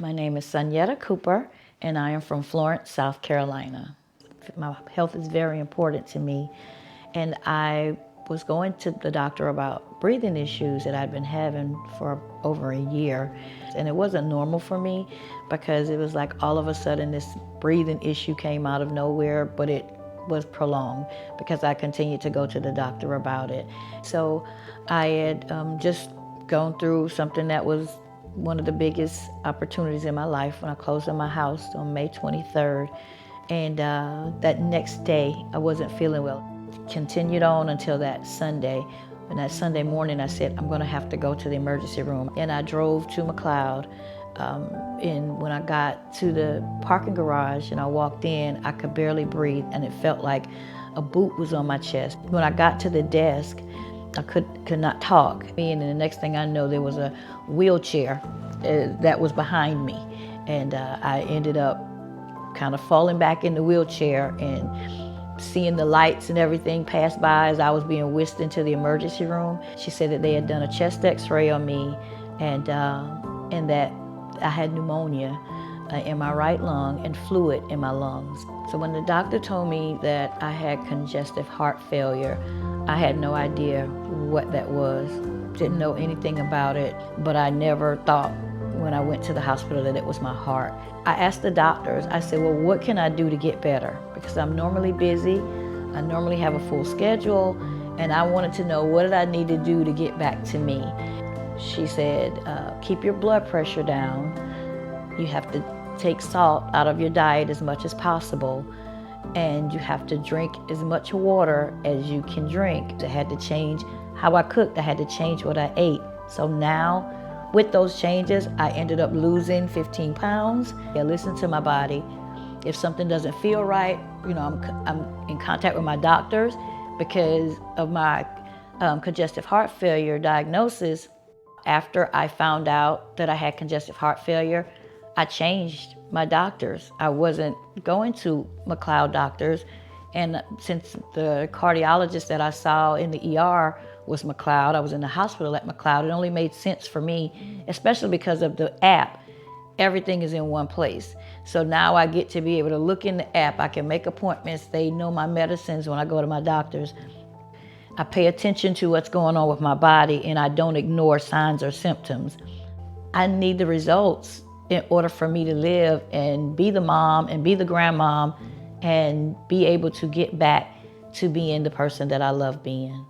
My name is Sonyetta Cooper, and I am from Florence, South Carolina. My health is very important to me, and I was going to the doctor about breathing issues that I'd been having for over a year. And it wasn't normal for me because it was like all of a sudden this breathing issue came out of nowhere, but it was prolonged because I continued to go to the doctor about it. So I had just gone through something that was one of the biggest opportunities in my life when I closed on my house on May 23rd. And that next day, I wasn't feeling well. Continued on until that Sunday. And that Sunday morning, I said, I'm gonna have to go to the emergency room. And I drove to McLeod. And when I got to the parking garage and I walked in, I could barely breathe and it felt like a boot was on my chest. When I got to the desk, I could not talk. And the next thing I know, there was a wheelchair that was behind me. And I ended up kind of falling back in the wheelchair and seeing the lights and everything pass by as I was being whisked into the emergency room. She said that they had done a chest x-ray on me and that I had pneumonia in my right lung and fluid in my lungs. So when the doctor told me that I had congestive heart failure, I had no idea what that was. Didn't know anything about it, but I never thought when I went to the hospital that it was my heart. I asked the doctors, I said, well, what can I do to get better? Because I'm normally busy, I normally have a full schedule, and I wanted to know what did I need to do to get back to me. She said, keep your blood pressure down. You have to take salt out of your diet as much as possible, and you have to drink as much water as you can drink. I had to change how I cooked, I had to change what I ate. So now, with those changes, I ended up losing 15 pounds. I listened to my body. If something doesn't feel right, I'm in contact with my doctors because of my congestive heart failure diagnosis. After I found out that I had congestive heart failure, I changed my doctors. I wasn't going to McLeod doctors, and since the cardiologist that I saw in the ER was McLeod, I was in the hospital at McLeod, it only made sense for me, especially because of the app. Everything is in one place. So now I get to be able to look in the app, I can make appointments, they know my medicines when I go to my doctors. I pay attention to what's going on with my body and I don't ignore signs or symptoms. I need the results in order for me to live and be the mom and be the grandmom and be able to get back to being the person that I love being.